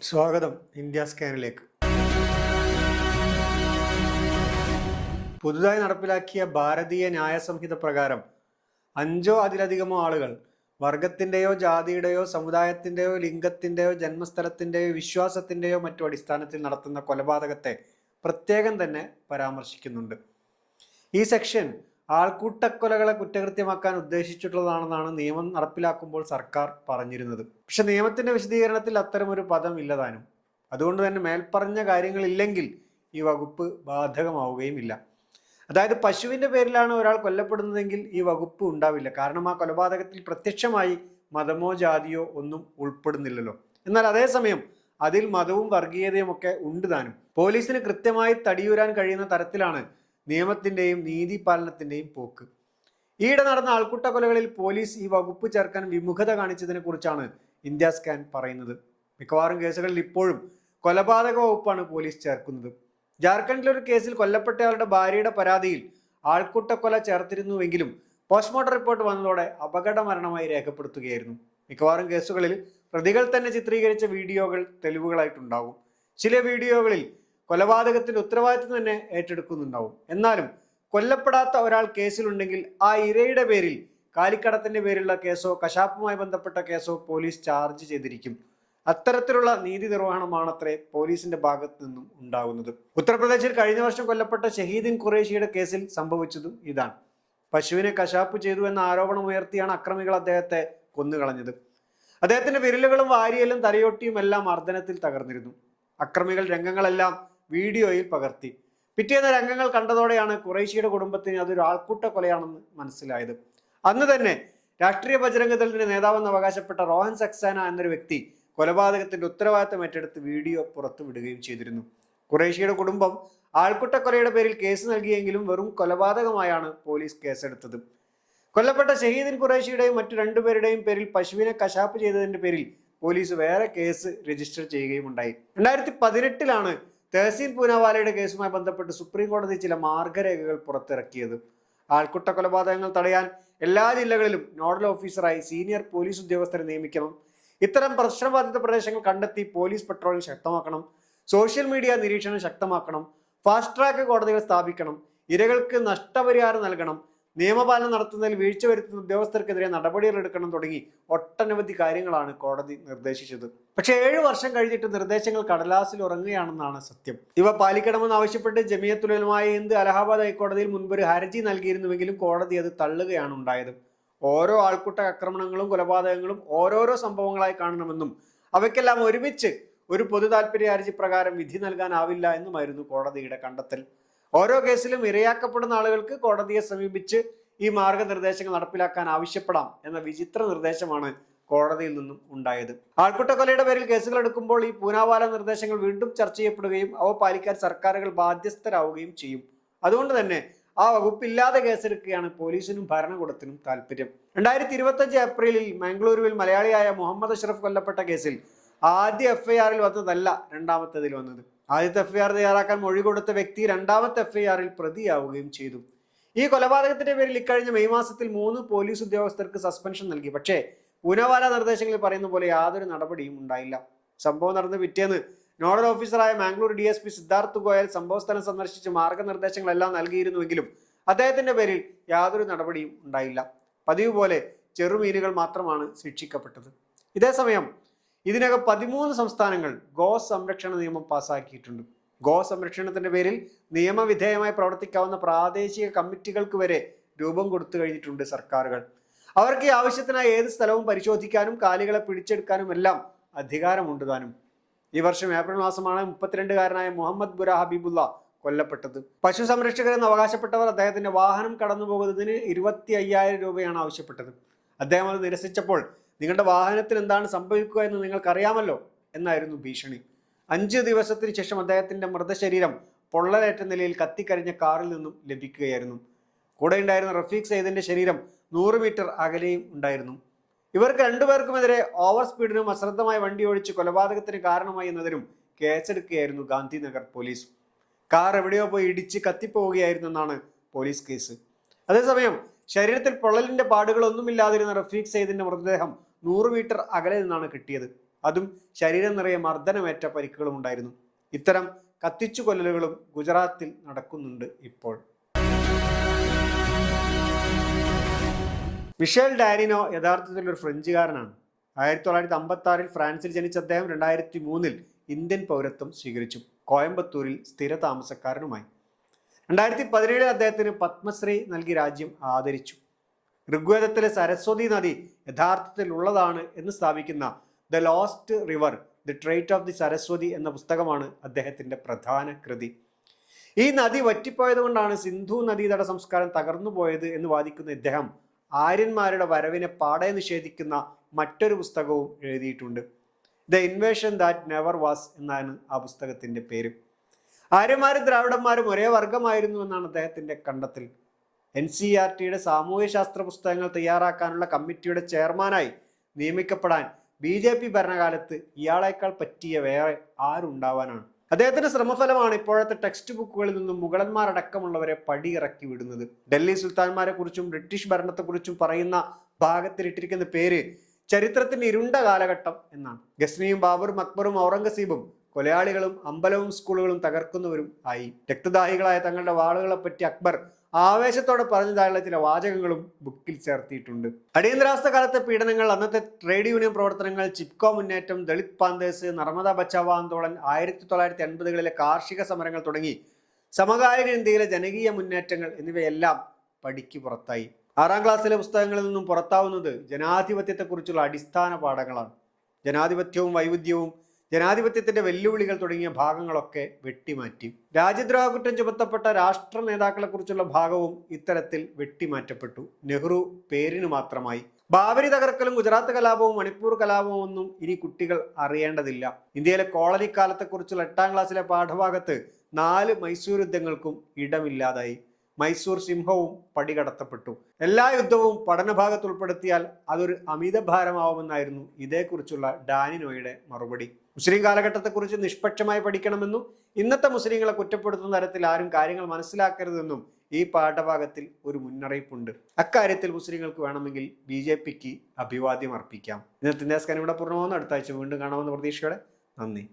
സ്വാഗതം ഇന്ത്യ സ്കാനിലേക്ക്. പുതുതായി നടപ്പിലാക്കിയ ഭാരതീയ ന്യായ സംഹിത പ്രകാരം 5 അതിലധികമോ ആളുകൾ വർഗത്തിൻ്റെയോ ജാതിയുടെയോ സമുദായത്തിൻ്റെയോ ലിംഗത്തിൻ്റെയോ ജന്മസ്ഥലത്തിൻ്റെയോ വിശ്വാസത്തിൻ്റെയോ മറ്റു അടിസ്ഥാനത്തിൽ നടത്തുന്ന കൊലപാതകത്തെ പ്രത്യേകം തന്നെ പരാമർശിക്കുന്നുണ്ട്. ഈ സെക്ഷൻ ആൾക്കൂട്ടക്കൊലകളെ കുറ്റകൃത്യമാക്കാൻ ഉദ്ദേശിച്ചിട്ടുള്ളതാണെന്നാണ് നിയമം നടപ്പിലാക്കുമ്പോൾ സർക്കാർ പറഞ്ഞിരുന്നത്. പക്ഷെ നിയമത്തിന്റെ വിശദീകരണത്തിൽ അത്തരമൊരു പദം ഇല്ലതാനും. അതുകൊണ്ട് തന്നെ മേൽപ്പറഞ്ഞ കാര്യങ്ങളില്ലെങ്കിൽ ഈ വകുപ്പ് ബാധകമാവുകയും ഇല്ല. അതായത് പശുവിന്റെ പേരിലാണ് ഒരാൾ കൊല്ലപ്പെടുന്നതെങ്കിൽ ഈ വകുപ്പ് ഉണ്ടാവില്ല. കാരണം ആ കൊലപാതകത്തിൽ പ്രത്യക്ഷമായി മതമോ ജാതിയോ ഒന്നും ഉൾപ്പെടുന്നില്ലല്ലോ. എന്നാൽ അതേസമയം അതിൽ മതവും വർഗീയതയും ഒക്കെ ഉണ്ട് താനും. പോലീസിന് കൃത്യമായി തടിയൂരാൻ കഴിയുന്ന തരത്തിലാണ് നിയമത്തിന്റെയും നീതിപാലനത്തിന്റെയും പോക്ക്. ഈയിടെ നടന്ന ആൾക്കൂട്ട കൊലകളിൽ പോലീസ് ഈ വകുപ്പ് ചേർക്കാൻ വിമുഖത കാണിച്ചതിനെ കുറിച്ചാണ് ഇന്ത്യ സ്കാൻ പറയുന്നത്. മിക്കവാറും കേസുകളിൽ ഇപ്പോഴും കൊലപാതക വകുപ്പാണ് പോലീസ് ചേർക്കുന്നത്. ജാർഖണ്ഡിലെ ഒരു കേസിൽ കൊല്ലപ്പെട്ടയാളുടെ ഭാര്യയുടെ പരാതിയിൽ ആൾക്കൂട്ടക്കൊല ചേർത്തിരുന്നുവെങ്കിലും പോസ്റ്റ്മോർട്ടം റിപ്പോർട്ട് വന്നതോടെ അപകട മരണമായി രേഖപ്പെടുത്തുകയായിരുന്നു. മിക്കവാറും കേസുകളിൽ പ്രതികൾ തന്നെ ചിത്രീകരിച്ച വീഡിയോകൾ തെളിവുകളായിട്ടുണ്ടാകും. ചില വീഡിയോകളിൽ കൊലപാതകത്തിന്റെ ഉത്തരവാദിത്വം തന്നെ ഏറ്റെടുക്കുന്നുണ്ടാവും. എന്നാലും കൊല്ലപ്പെടാത്ത ഒരാൾ കേസിലുണ്ടെങ്കിൽ ആ ഇരയുടെ പേരിൽ കാലിക്കടത്തിന്റെ പേരിലുള്ള കേസോ കശാപ്പുമായി ബന്ധപ്പെട്ട കേസോ പോലീസ് ചാർജ് ചെയ്തിരിക്കും. അത്തരത്തിലുള്ള നീതി നിർവഹണമാണത്രേ പോലീസിന്റെ ഭാഗത്ത് നിന്നും ഉണ്ടാകുന്നത്. ഉത്തർപ്രദേശിൽ കഴിഞ്ഞ വർഷം കൊല്ലപ്പെട്ട ഷഹീദിൻ ഖുറേഷിയുടെ കേസിൽ സംഭവിച്ചതും ഇതാണ്. പശുവിനെ കശാപ്പ് ചെയ്തു എന്ന ആരോപണം ഉയർത്തിയാണ് അക്രമികൾ അദ്ദേഹത്തെ കൊന്നുകളഞ്ഞത്. അദ്ദേഹത്തിന്റെ വിരലുകളും വാരിയലും തലയൊട്ടിയും എല്ലാം മർദ്ദനത്തിൽ തകർന്നിരുന്നു. അക്രമികൾ രംഗങ്ങളെല്ലാം വീഡിയോയിൽ പകർത്തി. പിറ്റേന്ന് രംഗങ്ങൾ കണ്ടതോടെയാണ് ഖുറൈശിയുടെ കുടുംബത്തിന് അതൊരു ആൾക്കൂട്ട കൊലയാണെന്ന് മനസ്സിലായത്. അന്ന് തന്നെ രാഷ്ട്രീയ ബജരംഗദളിന്റെ നേതാവെന്ന് അവകാശപ്പെട്ട റോഹൻ സക്സേന എന്നൊരു വ്യക്തി കൊലപാതകത്തിന്റെ ഉത്തരവാദിത്തം ഏറ്റെടുത്ത് വീഡിയോ പുറത്തുവിടുകയും ചെയ്തിരുന്നു. ഖുറൈശിയുടെ കുടുംബം ആൾക്കൂട്ടക്കൊലയുടെ പേരിൽ കേസ് നൽകിയെങ്കിലും വെറും കൊലപാതകമായാണ് പോലീസ് കേസെടുത്തത്. കൊല്ലപ്പെട്ട ഷഹീദിൻ ഖുറൈശിയുടെയും മറ്റു 2 പേരുടെയും പേരിൽ പശുവിനെ കശാപ്പ് ചെയ്തതിന്റെ പേരിൽ പോലീസ് വേറെ കേസ് രജിസ്റ്റർ ചെയ്യുകയും ഉണ്ടായി. 2018 തഹസീൻ പൂനാവാലയുടെ കേസുമായി ബന്ധപ്പെട്ട് സുപ്രീം കോടതി ചില മാർഗരേഖകൾ പുറത്തിറക്കിയത്. ആൾക്കൂട്ട കൊലപാതകങ്ങൾ തടയാൻ എല്ലാ ജില്ലകളിലും നോഡൽ ഓഫീസറായി സീനിയർ പോലീസ് ഉദ്യോഗസ്ഥരെ നിയമിക്കണം. ഇത്തരം പ്രശ്നബാധിത പ്രദേശങ്ങൾ കണ്ടെത്തി പോലീസ് പെട്രോളിംഗ് ശക്തമാക്കണം. സോഷ്യൽ മീഡിയ നിരീക്ഷണം ശക്തമാക്കണം. ഫാസ്റ്റ് ട്രാക്ക് കോടതികൾ സ്ഥാപിക്കണം. ഇരകൾക്ക് നഷ്ടപരിഹാരം നൽകണം. നിയമപാലനം നടത്തുന്നതിൽ വീഴ്ച വരുത്തുന്ന ഉദ്യോഗസ്ഥർക്കെതിരെ നടപടികൾ എടുക്കണം തുടങ്ങി ഒട്ടനവധി കാര്യങ്ങളാണ് കോടതി നിർദ്ദേശിച്ചത്. പക്ഷെ 7 വർഷം കഴിഞ്ഞിട്ട് നിർദ്ദേശങ്ങൾ കടലാസിൽ ഉറങ്ങുകയാണെന്നാണ് സത്യം. ഇവ പാലിക്കണമെന്ന് ആവശ്യപ്പെട്ട് ജമിയത്തുൽ ഉലമാ ഹിന്ദ് അലഹാബാദ് ഹൈക്കോടതിയിൽ മുൻപൊരു ഹർജി നൽകിയിരുന്നുവെങ്കിലും കോടതി അത് തള്ളുകയാണ് ഉണ്ടായത്. ഓരോ ആൾക്കൂട്ട ആക്രമണങ്ങളും കൊലപാതകങ്ങളും ഓരോരോ സംഭവങ്ങളായി കാണണമെന്നും അവയ്ക്കെല്ലാം ഒരുമിച്ച് ഒരു പൊതു താല്പര്യ ഹർജി പ്രകാരം വിധി നൽകാനാവില്ല എന്നുമായിരുന്നു കോടതിയുടെ കണ്ടെത്തൽ. ഓരോ കേസിലും ഇരയാക്കപ്പെടുന്ന ആളുകൾക്ക് കോടതിയെ സമീപിച്ച് ഈ മാർഗനിർദ്ദേശങ്ങൾ നടപ്പിലാക്കാൻ ആവശ്യപ്പെടാം എന്ന വിചിത്ര നിർദ്ദേശമാണ് കോടതിയിൽ നിന്നും ഉണ്ടായത്. ആൾക്കൂട്ടക്കൊലയുടെ പേരിൽ കേസുകൾ എടുക്കുമ്പോൾ ഈ പൂനാവാല നിർദ്ദേശങ്ങൾ വീണ്ടും ചർച്ച ചെയ്യപ്പെടുകയും അവ പാലിക്കാൻ സർക്കാരുകൾ ബാധ്യസ്ഥരാവുകയും ചെയ്യും. അതുകൊണ്ട് തന്നെ ആ വകുപ്പില്ലാതെ കേസെടുക്കുകയാണ് പോലീസിനും ഭരണകൂടത്തിനും താല്പര്യം. 2025 ഏപ്രിലിൽ മംഗളൂരുവിൽ മലയാളിയായ മുഹമ്മദ് അഷ്റഫ് കൊല്ലപ്പെട്ട കേസിൽ ആദ്യ FIR വന്നതല്ല രണ്ടാമത്തേതിൽ വന്നത്. ആദ്യത്തെ FIR തയ്യാറാക്കാൻ മൊഴി കൊടുത്ത വ്യക്തി രണ്ടാമത്തെ FIR പ്രതിയാവുകയും ചെയ്തു. ഈ കൊലപാതകത്തിന്റെ പേരിൽ ഇക്കഴിഞ്ഞ മെയ് മാസത്തിൽ 3 പോലീസ് ഉദ്യോഗസ്ഥർക്ക് സസ്പെൻഷൻ നൽകി. പക്ഷേ പൂനാവാല നിർദ്ദേശങ്ങളിൽ പറയുന്ന പോലെ യാതൊരു നടപടിയും ഉണ്ടായില്ല. സംഭവം നടന്ന പിറ്റേന്ന് നോഡൽ ഓഫീസറായ മാംഗ്ലൂർ DSP സിദ്ധാർത്ഥ് ഗോയൽ സംഭവസ്ഥലം സന്ദർശിച്ച് മാർഗനിർദ്ദേശങ്ങളെല്ലാം നൽകിയിരുന്നുവെങ്കിലും അദ്ദേഹത്തിന്റെ പേരിൽ യാതൊരു നടപടിയും ഉണ്ടായില്ല. പതിവ് പോലെ ചെറുമീനുകൾ മാത്രമാണ് ശിക്ഷിക്കപ്പെട്ടത്. ഇതേസമയം ഇതിനകം 13 സംസ്ഥാനങ്ങൾ ഗോ സംരക്ഷണ നിയമം പാസാക്കിയിട്ടുണ്ട്. ഗോ സംരക്ഷണത്തിന്റെ പേരിൽ നിയമവിധേയമായി പ്രവർത്തിക്കാവുന്ന പ്രാദേശിക കമ്മിറ്റികൾക്ക് വരെ രൂപം കൊടുത്തു കഴിഞ്ഞിട്ടുണ്ട് സർക്കാരുകൾ. അവർക്ക് ഈ ആവശ്യത്തിനായി ഏത് സ്ഥലവും പരിശോധിക്കാനും കാലികളെ പിടിച്ചെടുക്കാനും എല്ലാം അധികാരമുണ്ട് താനും. ഈ വർഷം ഏപ്രിൽ മാസമാണ് 32-കാരനായ മുഹമ്മദ് ബുര ഹബീബുള്ള കൊല്ലപ്പെട്ടത്. പശു സംരക്ഷകരെന്ന് അവകാശപ്പെട്ടവർ അദ്ദേഹത്തിന്റെ വാഹനം കടന്നുപോകുന്നതിന് 25,000 രൂപയാണ് ആവശ്യപ്പെട്ടത്. അദ്ദേഹം അത് നിരസിച്ചപ്പോൾ നിങ്ങളുടെ വാഹനത്തിന് എന്താണ് സംഭവിക്കുക എന്ന് നിങ്ങൾക്കറിയാമല്ലോ എന്നായിരുന്നു ഭീഷണി. 5 ദിവസത്തിന് ശേഷം അദ്ദേഹത്തിന്റെ മൃതശരീരം പൊള്ളലേറ്റ നിലയിൽ കത്തിക്കരിഞ്ഞ കാറിൽ നിന്നും ലഭിക്കുകയായിരുന്നു. കൂടെ ഉണ്ടായിരുന്ന റഫീഖ് സയ്യിദിന്റെ ശരീരം 100 മീറ്റർ അകലെയും ഉണ്ടായിരുന്നു. ഇവർക്ക് 2 പേർക്കുമെതിരെ ഓവർ സ്പീഡിനും അശ്രദ്ധമായി വണ്ടി ഓടിച്ച് കൊലപാതകത്തിന് കാരണമായി എന്നതിനും കേസെടുക്കുകയായിരുന്നു ഗാന്ധിനഗർ പോലീസ്. കാർ എവിടെയോ പോയി ഇടിച്ച് കത്തിപ്പോവുകയായിരുന്നു എന്നാണ് പോലീസ് കേസ്. അതേസമയം ശരീരത്തിൽ പൊള്ളലിന്റെ പാടുകളൊന്നുമില്ലാതിരുന്ന റഫീഖ് സയ്യിദിന്റെ മൃതദേഹം 100 മീറ്റർ അകലെ നിന്നാണ് കിട്ടിയത്. അതും ശരീരം നിറയെ മർദ്ദനമേറ്റ പരിക്കുകളും ഉണ്ടായിരുന്നു. ഇത്തരം കത്തിച്ചു കൊല്ലലുകളും ഗുജറാത്തിൽ നടക്കുന്നുണ്ട് ഇപ്പോൾ. മിഷേൽ ഡാനിനോ യഥാർത്ഥത്തിൽ ഒരു ഫ്രഞ്ചുകാരനാണ്. 1956 ഫ്രാൻസിൽ ജനിച്ച അദ്ദേഹം 2003 ഇന്ത്യൻ പൗരത്വം സ്വീകരിച്ചു. കോയമ്പത്തൂരിൽ സ്ഥിര താമസക്കാരനുമായി. 2017 അദ്ദേഹത്തിന് പത്മശ്രീ നൽകി രാജ്യം ആദരിച്ചു. ഋഗ്വേദത്തിലെ സരസ്വതി നദി യഥാർത്ഥത്തിൽ ഉള്ളതാണ് എന്ന് സ്ഥാപിക്കുന്ന the lost river, the trait of the Saraswati എന്ന പുസ്തകമാണ് അദ്ദേഹത്തിൻ്റെ പ്രധാന കൃതി. ഈ നദി വറ്റിപ്പോയതുകൊണ്ടാണ് സിന്ധു നദീതട സംസ്കാരം തകർന്നുപോയത് എന്ന് വാദിക്കുന്ന ഇദ്ദേഹം ആര്യന്മാരുടെ വരവിനെ പാടെ നിഷേധിക്കുന്ന മറ്റൊരു പുസ്തകവും എഴുതിയിട്ടുണ്ട്. The invasion that never was എന്നാണ് ആ പുസ്തകത്തിൻ്റെ പേര്. ആര്യന്മാരും ദ്രാവിഡന്മാരും ഒരേ വർഗമായിരുന്നു എന്നാണ് അദ്ദേഹത്തിൻ്റെ കണ്ടെത്തൽ. NCERTയുടെ സാമൂഹ്യശാസ്ത്ര പുസ്തകങ്ങൾ തയ്യാറാക്കാനുള്ള കമ്മിറ്റിയുടെ ചെയർമാനായി നിയമിക്കപ്പെടാൻ BJP ഭരണകാലത്ത് ഇയാളേക്കാൾ പറ്റിയ വേറെ ആരുണ്ടാവാനാണ്. അദ്ദേഹത്തിന്റെ ശ്രമഫലമാണ് ഇപ്പോഴത്തെ ടെക്സ്റ്റ് ബുക്കുകളിൽ നിന്നും മുഗളന്മാരടക്കമുള്ളവരെ പടിയിറക്കി വിടുന്നത്. ഡൽഹി സുൽത്താൻമാരെ കുറിച്ചും ബ്രിട്ടീഷ് ഭരണത്തെക്കുറിച്ചും പറയുന്ന ഭാഗത്തിലിട്ടിരിക്കുന്ന പേര് ചരിത്രത്തിന്റെ ഇരുണ്ട കാലഘട്ടം എന്നാണ്. ഗസ്നിയും ബാബറും അക്ബറും ഔറംഗസീബും കൊലയാളികളും അമ്പലവും സ്കൂളുകളും തകർക്കുന്നവരും ആയി. രക്തദാഹികളായ തങ്ങളുടെ വാളുകളെ പറ്റി അക്ബർ ആവേശത്തോടെ പറഞ്ഞതായുള്ള ചില വാചകങ്ങളും ബുക്കിൽ ചേർത്തിയിട്ടുണ്ട്. അടിയന്തരാവസ്ഥ കാലത്തെ പീഡനങ്ങൾ, അന്നത്തെ ട്രേഡ് യൂണിയൻ പ്രവർത്തനങ്ങൾ, ചിപ്കോ മുന്നേറ്റം, ദളിത് പാന്തേഴ്സ്, നർമ്മദ ബച്ചാവോ ആന്തോളൻ, 1980കളിലെ കാർഷിക സമരങ്ങൾ തുടങ്ങി സമകാലിക ഇന്ത്യയിലെ ജനകീയ മുന്നേറ്റങ്ങൾ എന്നിവയെല്ലാം പടിക്ക് പുറത്തായി. 6ാം ക്ലാസ്സിലെ പുസ്തകങ്ങളിൽ നിന്നും പുറത്താവുന്നത് ജനാധിപത്യത്തെക്കുറിച്ചുള്ള അടിസ്ഥാന പാഠങ്ങളാണ്. ജനാധിപത്യവും വൈവിധ്യവും, ജനാധിപത്യത്തിന്റെ വെല്ലുവിളികൾ തുടങ്ങിയ ഭാഗങ്ങളൊക്കെ വെട്ടിമാറ്റി. രാജ്യദ്രോഹ കുറ്റം ചുമത്തപ്പെട്ട രാഷ്ട്ര നേതാക്കളെ കുറിച്ചുള്ള ഭാഗവും ഇത്തരത്തിൽ വെട്ടിമാറ്റപ്പെട്ടു. നെഹ്റു പേരിന് മാത്രമായി. ബാബരി തകർക്കലും ഗുജറാത്ത് കലാപവും മണിപ്പൂർ കലാപവും ഒന്നും ഇനി കുട്ടികൾ അറിയേണ്ടതില്ല. ഇന്ത്യയിലെ കോളനി കാലത്തെക്കുറിച്ചുള്ള 8ാം ക്ലാസ്സിലെ പാഠഭാഗത്ത് 4 മൈസൂർ യുദ്ധങ്ങൾക്കും ഇടമില്ലാതായി. മൈസൂർ സിംഹവും പടികടത്തപ്പെട്ടു. എല്ലാ യുദ്ധവും പഠനഭാഗത്ത് ഉൾപ്പെടുത്തിയാൽ അതൊരു അമിത ഭാരമാവുമെന്നായിരുന്നു ഇതേക്കുറിച്ചുള്ള ഡാനിനോയുടെ മറുപടി. മുസ്ലിം കാലഘട്ടത്തെക്കുറിച്ച് നിഷ്പക്ഷമായി പഠിക്കണമെന്നും ഇന്നത്തെ മുസ്ലിങ്ങളെ കുറ്റപ്പെടുത്തുന്ന തരത്തിൽ ആരും കാര്യങ്ങൾ മനസ്സിലാക്കരുതെന്നും ഈ പാഠഭാഗത്തിൽ ഒരു മുന്നറിയിപ്പുണ്ട്. അക്കാര്യത്തിൽ മുസ്ലിങ്ങൾക്ക് വേണമെങ്കിൽ BJPക്ക് അഭിവാദ്യം അർപ്പിക്കാം. ഇന്നത്തെ ഇന്ത്യ സ്കാൻ ഇവിടെ പൂർണ്ണമാകുന്നു. അടുത്ത ആഴ്ച വീണ്ടും കാണാമെന്ന പ്രതീക്ഷയോടെ നന്ദി.